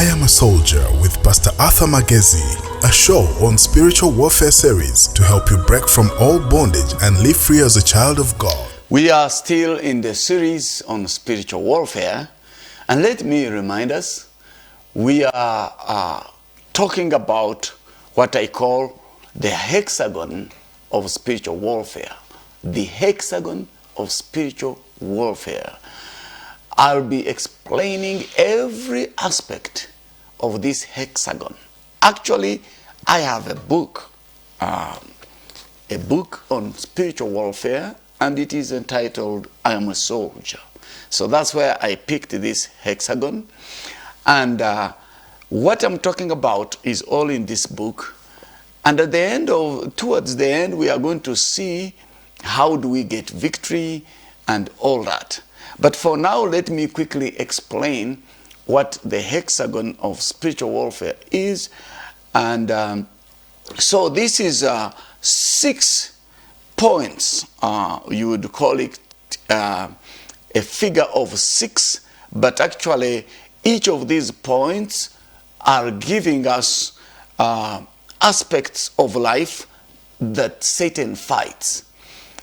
I Am a Soldier with Pastor Arthur Magezi, a show on spiritual warfare series to help you break from all bondage and live free as a child of God. We are still in the series on spiritual warfare, and let me remind us, we are talking about what I call the hexagon of spiritual warfare. The hexagon of spiritual warfare. I'll be explaining every aspect of this hexagon. Actually, I have a book on spiritual warfare, and it is entitled, I Am a Soldier. So that's where I picked this hexagon. And what I'm talking about is all in this book. And at the end towards the end, we are going to see how do we get victory and all that. But for now, let me quickly explain what the hexagon of spiritual warfare is. And so this is 6 points. You would call it a figure of 6, but actually each of these points are giving us aspects of life that Satan fights.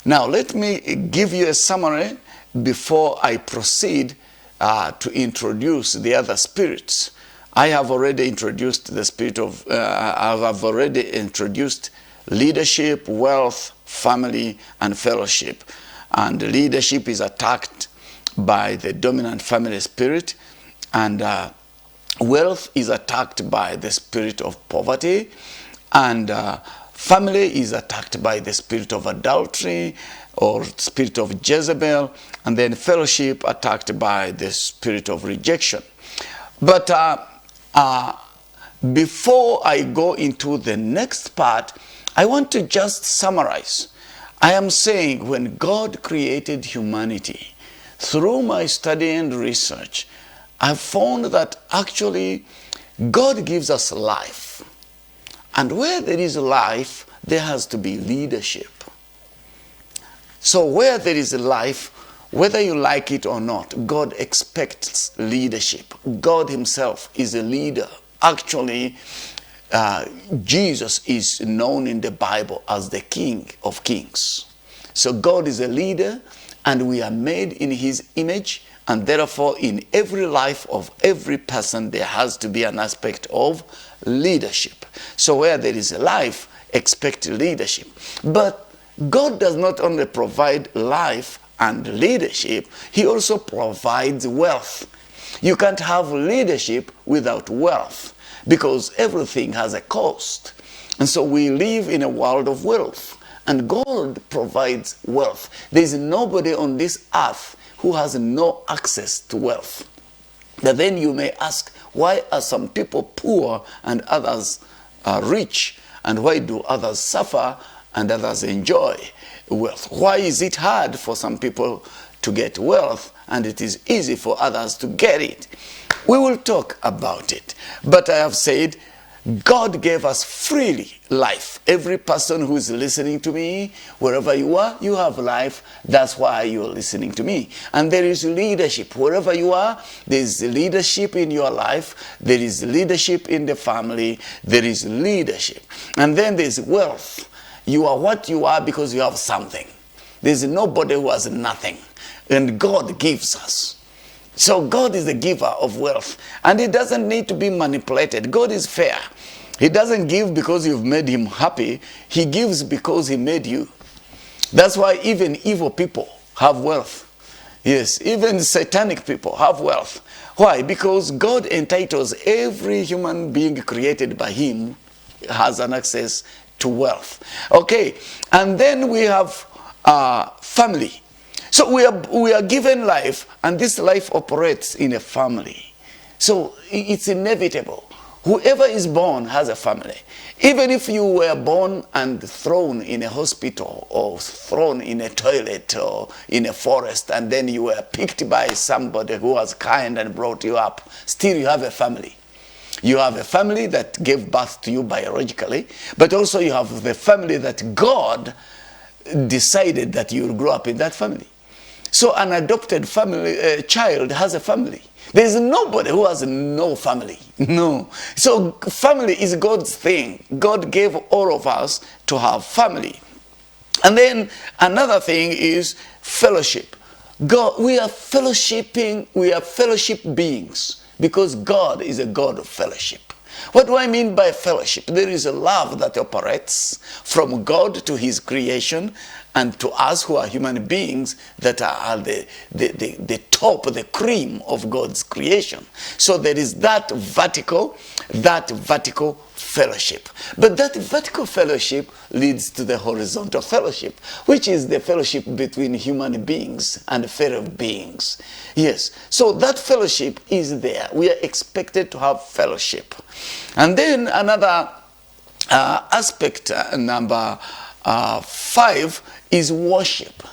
Now let me give you a summary before I proceed to introduce the other spirits. I have already introduced the spirit of, I have already introduced leadership, wealth, family, and fellowship. And leadership is attacked by the dominant family spirit, and wealth is attacked by the spirit of poverty, and family is attacked by the spirit of adultery or spirit of Jezebel, and then fellowship attacked by the spirit of rejection. But before I go into the next part, I want to just summarize. I am saying when God created humanity, through my study and research, I've found that actually God gives us life. And where there is life, there has to be leadership. So where there is life, whether you like it or not, God expects leadership. God himself is a leader. Actually, Jesus is known in the Bible as the King of Kings. So God is a leader, and we are made in his image, and therefore in every life of every person there has to be an aspect of leadership. So where there is a life, expect leadership. But God does not only provide life and leadership, he also provides wealth. You can't have leadership without wealth, because everything has a cost. And so we live in a world of wealth, and God provides wealth. There is nobody on this earth who has no access to wealth. But then you may ask, why are some people poor and others are rich? And why do others suffer and others enjoy wealth? Why is it hard for some people to get wealth and it is easy for others to get it? We will talk about it. But I have said, God gave us freely life. Every person who is listening to me, wherever you are, you have life. That's why you're listening to me. And there is leadership. Wherever you are, there is leadership in your life. There is leadership in the family. There is leadership. And then there's wealth. You are what you are because you have something. There's nobody who has nothing. And God gives us. So God is the giver of wealth, and it doesn't need to be manipulated. God is fair. He doesn't give because you've made him happy. He gives because he made you. That's why even evil people have wealth. Yes, even satanic people have wealth. Why? Because God entitles every human being created by him has an access to wealth. Okay, and then we have family. So we are given life, and this life operates in a family. So it's inevitable. Whoever is born has a family. Even if you were born and thrown in a hospital or thrown in a toilet or in a forest, and then you were picked by somebody who was kind and brought you up, still you have a family. You have a family that gave birth to you biologically, but also you have the family that God decided that you will grow up in that family. So an adopted family child has a family. There is nobody who has no family. No. So family is God's thing. God gave all of us to have family. And then another thing is fellowship. God, we are fellowshipping, we are fellowship beings because God is a God of fellowship. What do I mean by fellowship? There is a love that operates from God to his creation and to us who are human beings that are the top, the cream of God's creation. So there is that vertical fellowship. But that vertical fellowship leads to the horizontal fellowship, which is the fellowship between human beings and fellow beings. Yes, so that fellowship is there. We are expected to have fellowship. And then another aspect, number 5, is worship.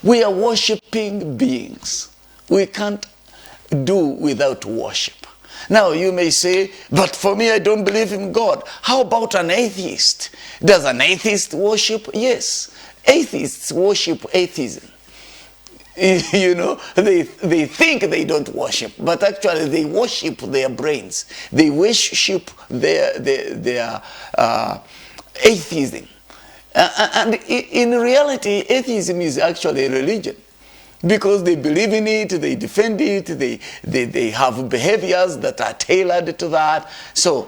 We are worshiping beings. We can't do without worship. Now you may say, but for me I don't believe in God. How about an atheist? Does an atheist worship? Yes. Atheists worship atheism. You know, they think they don't worship, but actually they worship their brains. They worship their atheism. And in reality, atheism is actually a religion. Because they believe in it, they defend it, they have behaviors that are tailored to that. So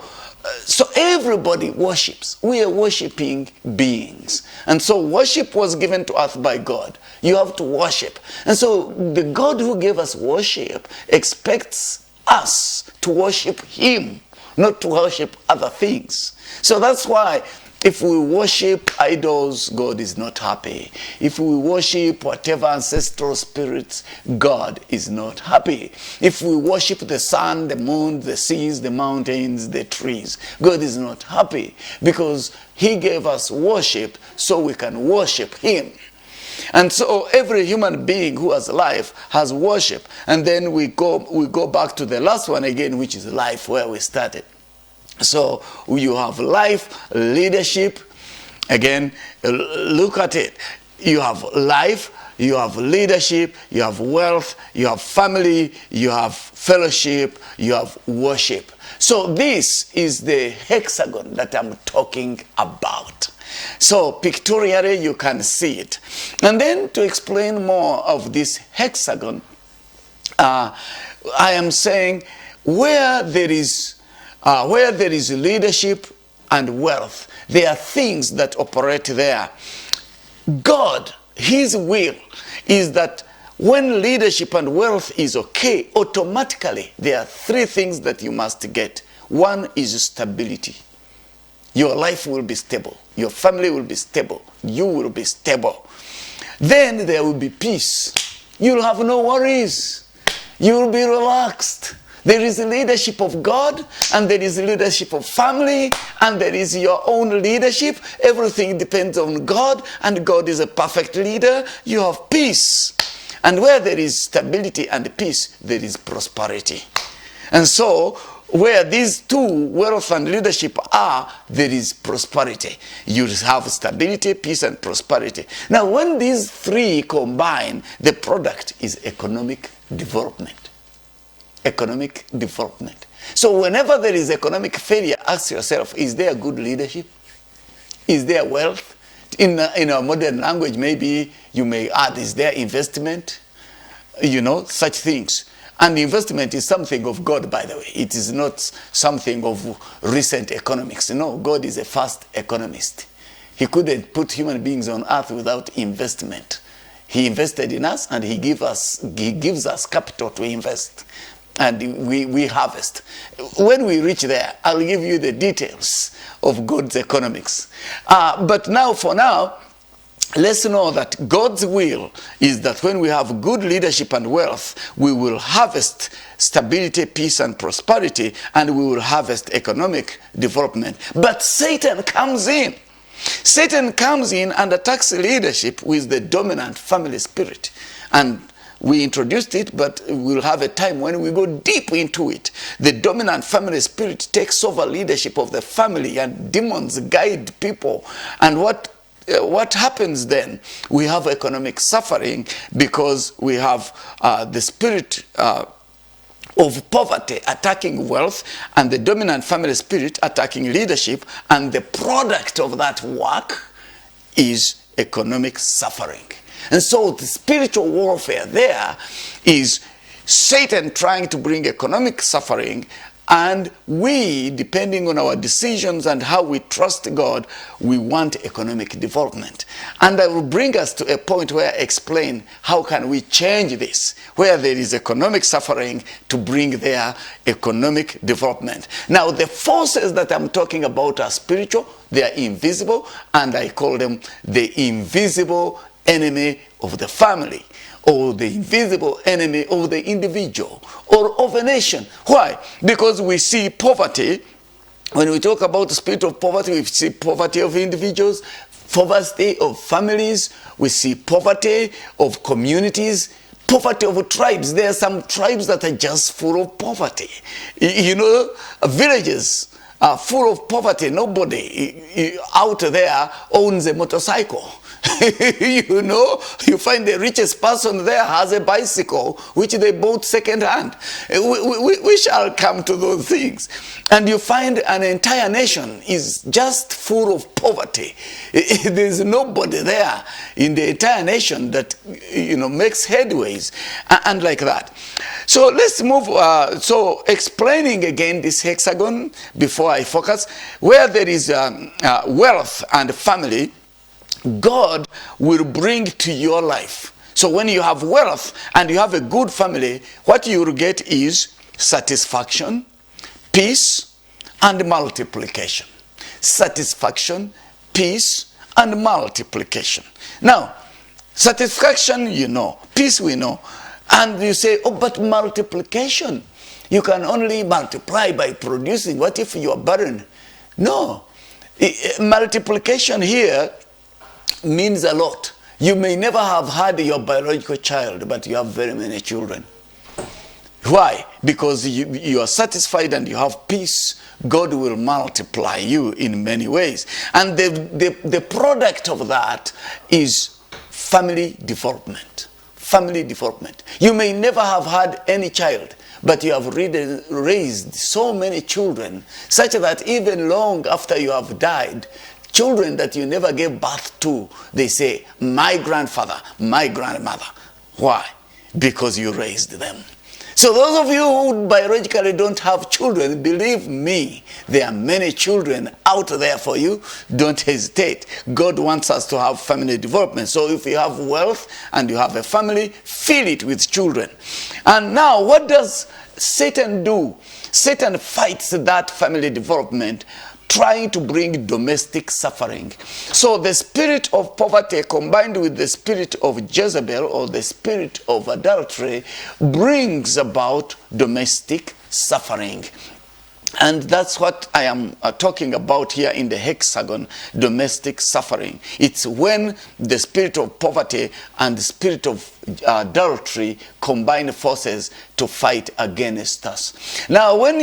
everybody worships. We are worshiping beings. And so worship was given to us by God. You have to worship. And so the God who gave us worship expects us to worship him, not to worship other things. So that's why if we worship idols, God is not happy. If we worship whatever ancestral spirits, God is not happy. If we worship the sun, the moon, the seas, the mountains, the trees, God is not happy because he gave us worship so we can worship him. And so every human being who has life has worship. And then we go back to the last one again, which is life, where we started. So you have life, leadership. Again, look at it. You have life, you have leadership, you have wealth, you have family, you have fellowship, you have worship. So this is the hexagon that I'm talking about. So pictorially you can see it. And then to explain more of this hexagon, I am saying where there is leadership and wealth, there are things that operate there. God, his will is that when leadership and wealth is okay, automatically there are 3 things that you must get. One is stability. Your life will be stable. Your family will be stable. You will be stable. Then there will be peace. You'll have no worries. You will be relaxed. There is a leadership of God, and there is a leadership of family, and there is your own leadership. Everything depends on God, and God is a perfect leader. You have peace. And where there is stability and peace, there is prosperity. And so, where these 2, wealth and leadership, are, there is prosperity. You have stability, peace, and prosperity. Now, when these 3 combine, the product is economic development. Economic development. So whenever there is economic failure, ask yourself, is there good leadership? Is there wealth? In a modern language, maybe you may add, is there investment? You know, such things. And investment is something of God, by the way. It is not something of recent economics. No, God is a first economist. He couldn't put human beings on earth without investment. He invested in us, and he gives us capital to invest. And we harvest. When we reach there, I'll give you the details of God's economics. But now, for now, let's know that God's will is that when we have good leadership and wealth, we will harvest stability, peace, and prosperity, and we will harvest economic development. But Satan comes in. Satan comes in and attacks leadership with the dominant family spirit. And we introduced it, but we'll have a time when we go deep into it. The dominant family spirit takes over leadership of the family, and demons guide people. And what what happens then? We have economic suffering because we have the spirit of poverty attacking wealth, and the dominant family spirit attacking leadership, and the product of that work is economic suffering. And so the spiritual warfare there is Satan trying to bring economic suffering, and we, depending on our decisions and how we trust God, we want economic development. And I will bring us to a point where I explain how can we change this, where there is economic suffering, to bring their economic development. Now, the forces that I'm talking about are spiritual, they are invisible, and I call them the invisible enemy of the family, or the invisible enemy of the individual, or of a nation. Why? Because we see poverty. When we talk about the spirit of poverty, we see poverty of individuals, poverty of families, we see poverty of communities, poverty of tribes. There are some tribes that are just full of poverty. You know, villages are full of poverty. Nobody out there owns a motorcycle. You know, you find the richest person there has a bicycle which they bought second hand. We shall come to those things. And you find an entire nation is just full of poverty. There's nobody there in the entire nation that, you know, makes headways and like that. So let's move, so explaining again this hexagon before I focus, where there is wealth and family, God will bring to your life. So when you have wealth and you have a good family, what you will get is satisfaction, peace, and multiplication. Satisfaction, peace, and multiplication. Now, satisfaction, you know, peace we know. And you say, oh, but multiplication, you can only multiply by producing. What if you are barren? No. Multiplication here means a lot. You may never have had your biological child, but you have very many children. Why? Because you are satisfied and you have peace. God will multiply you in many ways. And the product of that is family development. Family development. You may never have had any child, but you have raised so many children, such that even long after you have died, children that you never gave birth to, they say, my grandfather, my grandmother. Why? Because you raised them. So those of you who biologically don't have children, believe me, there are many children out there for you. Don't hesitate. God wants us to have family development. So if you have wealth and you have a family, fill it with children. And now, what does Satan do? Satan fights that family development, trying to bring domestic suffering. So the spirit of poverty combined with the spirit of Jezebel, or the spirit of adultery, brings about domestic suffering. And that's what I am talking about here in the hexagon, domestic suffering. It's when the spirit of poverty and the spirit of adultery combine forces to fight against us. Now, when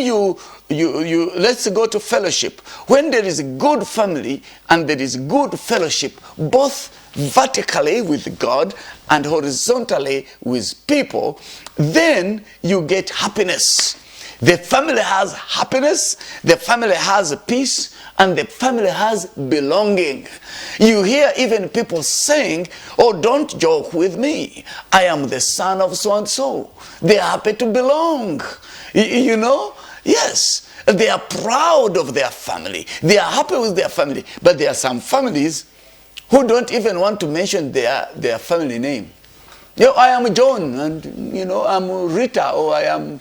let's go to fellowship. When there is a good family and there is good fellowship, both vertically with God and horizontally with people, then you get happiness. The family has happiness, the family has peace, and the family has belonging. You hear even people saying, oh, don't joke with me. I am the son of so-and-so. They are happy to belong. You know? Yes. They are proud of their family. They are happy with their family. But there are some families who don't even want to mention their family name. You know, I am John, and, you know, I'm Rita, or I am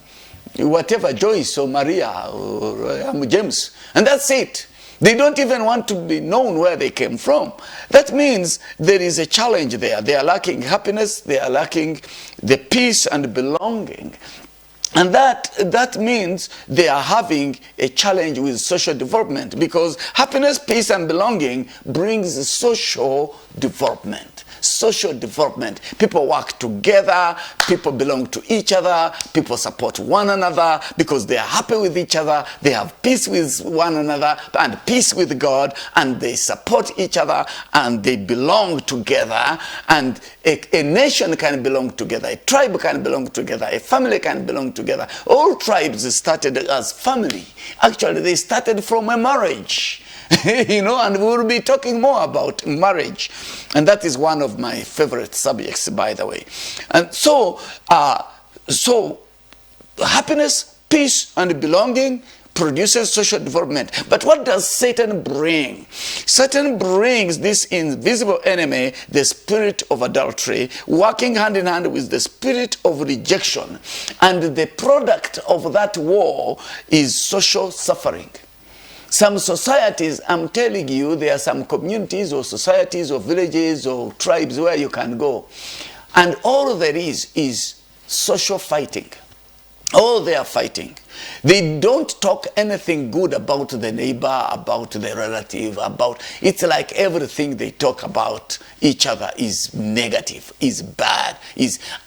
whatever, Joyce or Maria, or I'm James. And that's it. They don't even want to be known where they came from. That means there is a challenge there. They are lacking happiness. They are lacking the peace and belonging. And that means they are having a challenge with social development, because happiness, peace, and belonging brings social development. social development. People work together, people belong to each other, people support one another because they are happy with each other, they have peace with one another and peace with God, and they support each other and they belong together. And a nation can belong together, a tribe can belong together, a family can belong together. All tribes started as family. Actually, they started from a marriage. You know, and we will be talking more about marriage, and that is one of my favorite subjects, by the way. And so happiness, peace, and belonging produces social development. But what does Satan bring? Satan brings this invisible enemy, the spirit of adultery, working hand in hand with the spirit of rejection, and the product of that war is social suffering. Some societies, I'm telling you, there are some communities or societies or villages or tribes where you can go, and all there is social fighting. All they are fighting. They don't talk anything good about the neighbor, about the relative, about, it's like everything they talk about each other is negative, is bad,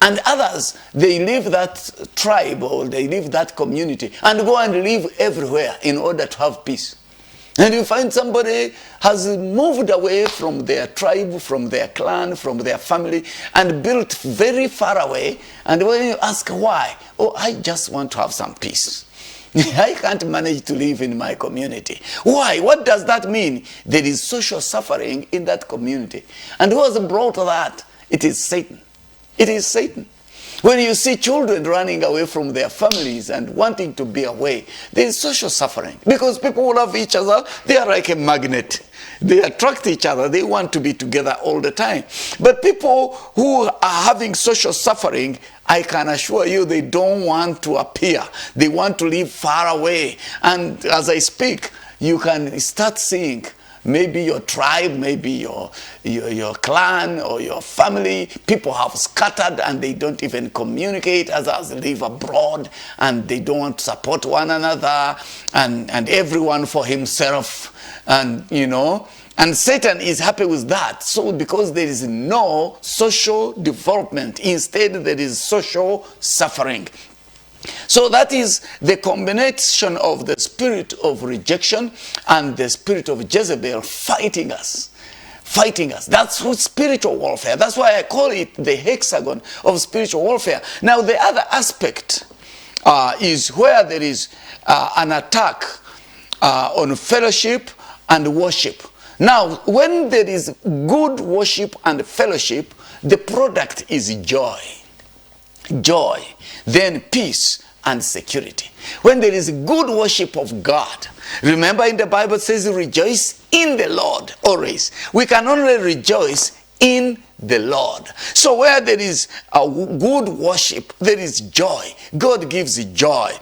and others, they leave that tribe or they leave that community and go and live everywhere in order to have peace. And you find somebody has moved away from their tribe, from their clan, from their family, and built very far away. And when you ask why, oh, I just want to have some peace. I can't manage to live in my community. Why? What does that mean? There is social suffering in that community. And who has brought that? It is Satan. It is Satan. When you see children running away from their families and wanting to be away, there is social suffering. Because people who love each other, they are like a magnet. They attract each other. They want to be together all the time. But people who are having social suffering, I can assure you they don't want to appear. They want to live far away. And as I speak, you can start seeing maybe your tribe, maybe your clan or your family, people have scattered and they don't even communicate. Others live abroad and they don't want to support one another, and everyone for himself, and you know. And Satan is happy with that. So because there is no social development, instead there is social suffering. So that is the combination of the spirit of rejection and the spirit of Jezebel fighting us. Fighting us. That's what spiritual warfare. That's why I call it the hexagon of spiritual warfare. Now the other aspect is where there is an attack on fellowship and worship. Now when there is good worship and fellowship, the product is joy. Joy, then peace and security. When there is good worship of God, remember in the Bible it says rejoice in the Lord always. We can only rejoice in the Lord. So where there is a good worship, there is joy. God gives you joy.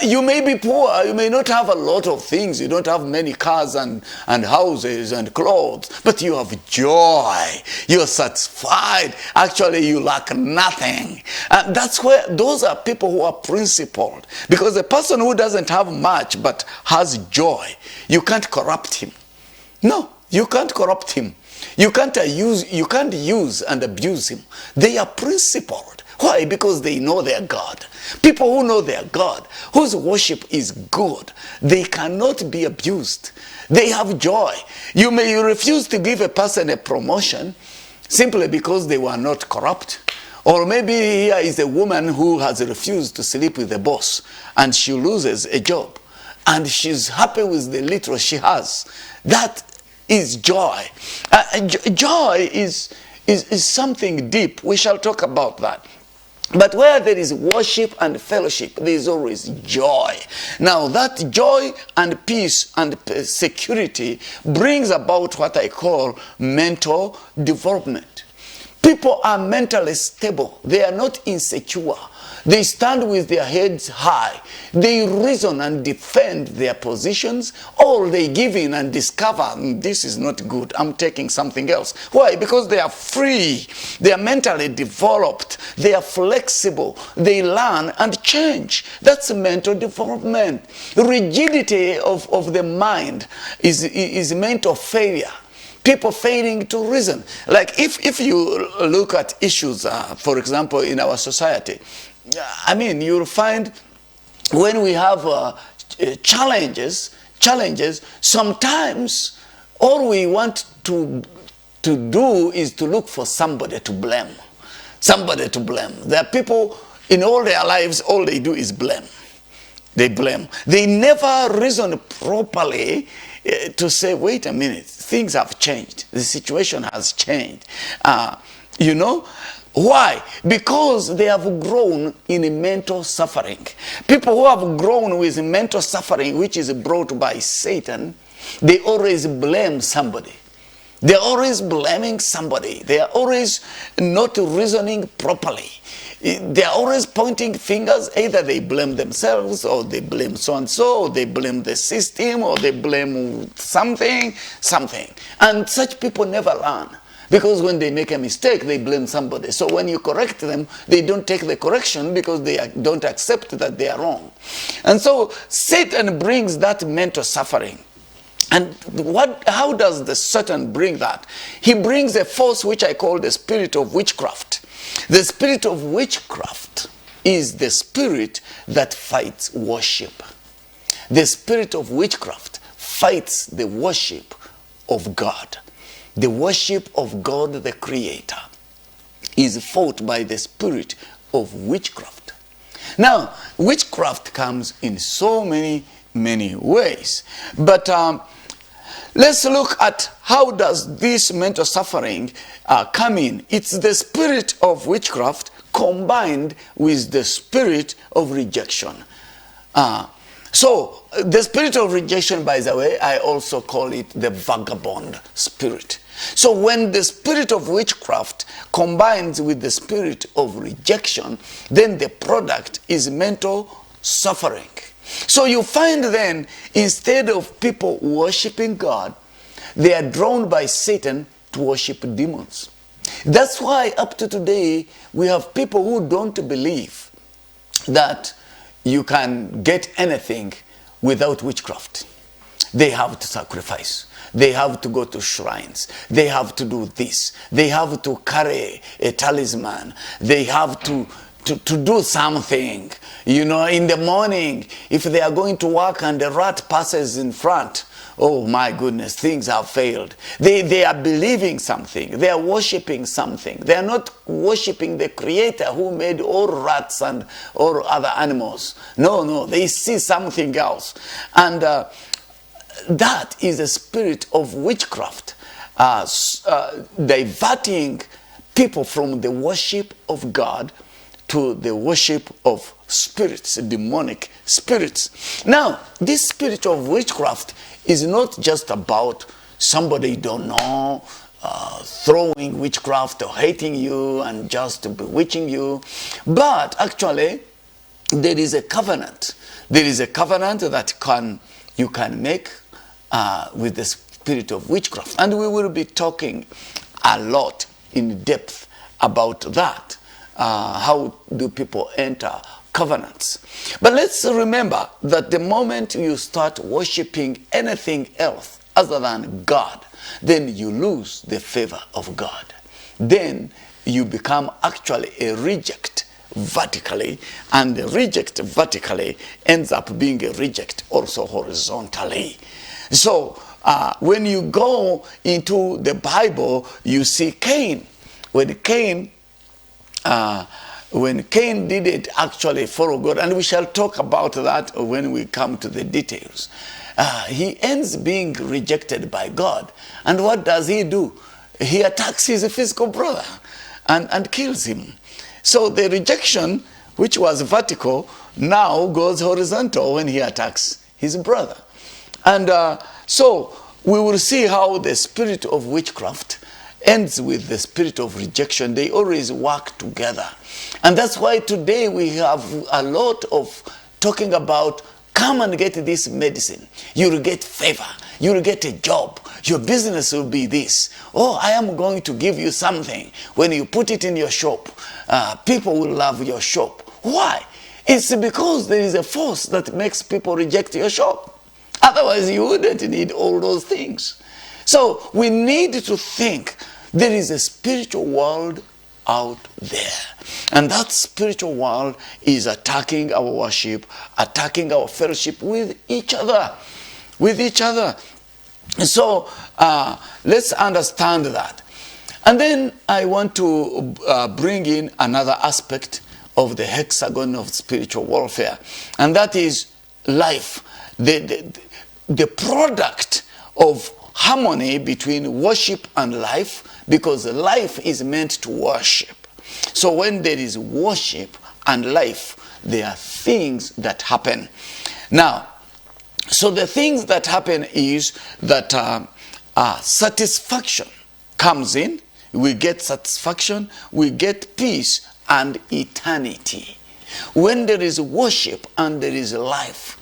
You may be poor, you may not have a lot of things, you don't have many cars and houses and clothes, but you have joy. You're satisfied. Actually, you lack nothing. And that's where those are people who are principled. Because a person who doesn't have much but has joy, you can't corrupt him. No, you can't corrupt him. You can't use and abuse him. They are principled. Why? Because they know their God. People who know their God, whose worship is good, they cannot be abused. They have joy. You may refuse to give a person a promotion simply because they were not corrupt. Or maybe here is a woman who has refused to sleep with the boss and she loses a job and she's happy with the little she has. That is joy. Joy is something deep. We shall talk about that. But where there is worship and fellowship, there is always joy. Now that joy and peace and security brings about what I call mental development. People are mentally stable. They are not insecure. They stand with their heads high. They reason and defend their positions, or they give in and discover, this is not good, I'm taking something else. Why? Because they are free. They are mentally developed. They are flexible. They learn and change. That's mental development. Rigidity of the mind is mental failure. people failing to reason. Like if you look at issues, for example, in our society, I mean, you'll find when we have challenges, sometimes all we want to do is to look for somebody to blame. Somebody to blame. There are people in all their lives, all they do is blame. They blame. They never reason properly to say, wait a minute, things have changed. The situation has changed. You know, why? Because they have grown in mental suffering. People who have grown with mental suffering, which is brought by Satan, they always blame somebody. They're always blaming somebody. They are always not reasoning properly. They are always pointing fingers. Either they blame themselves, or they blame so-and-so, or they blame the system, or they blame something. And such people never learn. Because when they make a mistake, they blame somebody. So when you correct them, they don't take the correction because they don't accept that they are wrong. And so Satan brings that mental suffering. And how does the Satan bring that? He brings a force which I call the spirit of witchcraft. The spirit of witchcraft is the spirit that fights worship. The spirit of witchcraft fights the worship of God. The worship of God the Creator is fought by the spirit of witchcraft. Now, witchcraft comes in so many ways. But let's look at how does this mental suffering come in. It's the spirit of witchcraft combined with the spirit of rejection. So the spirit of rejection, by the way, I also call it the vagabond spirit. So when the spirit of witchcraft combines with the spirit of rejection, then the product is mental suffering. So you find then, instead of people worshiping God, they are drawn by Satan to worship demons. That's why up to today, we have people who don't believe that you can get anything without witchcraft. They have to sacrifice. They have to go to shrines. They have to do this. They have to carry a talisman. They have to do something. You know, in the morning, if they are going to work and the rat passes in front, oh my goodness, things have failed. They are believing something. They are worshiping something. They are not worshiping the Creator who made all rats and all other animals. No, they see something else. And that is a spirit of witchcraft, diverting people from the worship of God to the worship of spirits, demonic spirits. Now, this spirit of witchcraft is not just about somebody you don't know, throwing witchcraft or hating you and just bewitching you, but actually there is a covenant. There is a covenant that you can make with the spirit of witchcraft, and we will be talking a lot in depth about that. How do people enter covenants? But let's remember that the moment you start worshiping anything else other than God, then you lose the favor of God. Then you become actually a reject vertically, and the reject vertically ends up being a reject also horizontally. So when you go into the Bible, you see Cain. When Cain didn't actually follow God, and we shall talk about that when we come to the details, he ends being rejected by God. And what does he do? He attacks his physical brother and kills him. So the rejection, which was vertical, now goes horizontal when he attacks his brother. And so we will see how the spirit of witchcraft ends with the spirit of rejection. They always work together. And that's why today we have a lot of talking about, come and get this medicine. You'll get favor. You'll get a job. Your business will be this. Oh, I am going to give you something. When you put it in your shop, people will love your shop. Why? It's because there is a force that makes people reject your shop. Otherwise, you wouldn't need all those things. So we need to think there is a spiritual world out there. And that spiritual world is attacking our worship, attacking our fellowship with each other. With each other. So let's understand that. And then I want to bring in another aspect of the hexagon of spiritual warfare. And that is life. The product of harmony between worship and life, because life is meant to worship. So when there is worship and life, there are things that happen. Now, so the things that happen is that satisfaction comes in. We get satisfaction, we get peace and eternity. When there is worship and there is life,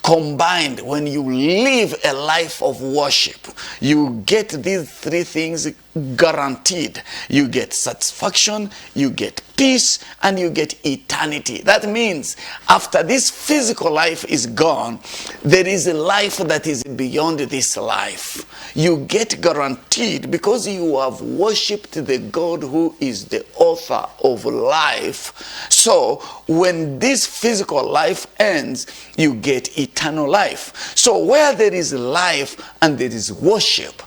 combined, when you live a life of worship, you get these three things guaranteed. You get satisfaction, you get peace, and you get eternity. That means after this physical life is gone, there is a life that is beyond this life. You get guaranteed because you have worshipped the God who is the author of life. So when this physical life ends, you get eternal life. So where there is life and there is worship,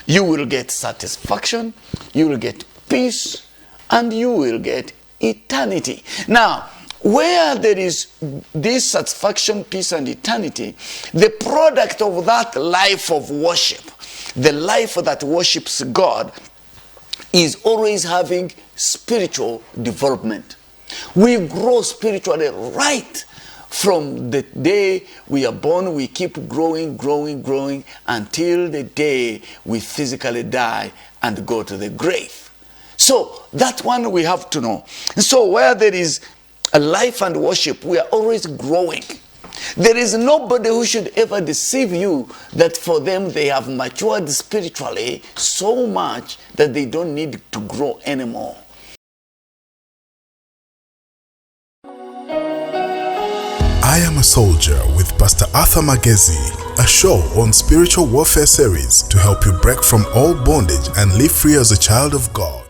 you will get satisfaction, you will get peace, and you will get eternity. Now, where there is this satisfaction, peace, and eternity, the product of that life of worship, the life that worships God, is always having spiritual development. We grow spiritually right from the day we are born. We keep growing until the day we physically die and go to the grave. So that one we have to know. So where there is a life and worship, we are always growing. There is nobody who should ever deceive you that for them they have matured spiritually so much that they don't need to grow anymore. I Am a Soldier with Pastor Arthur Magezi, a show on spiritual warfare series to help you break from all bondage and live free as a child of God.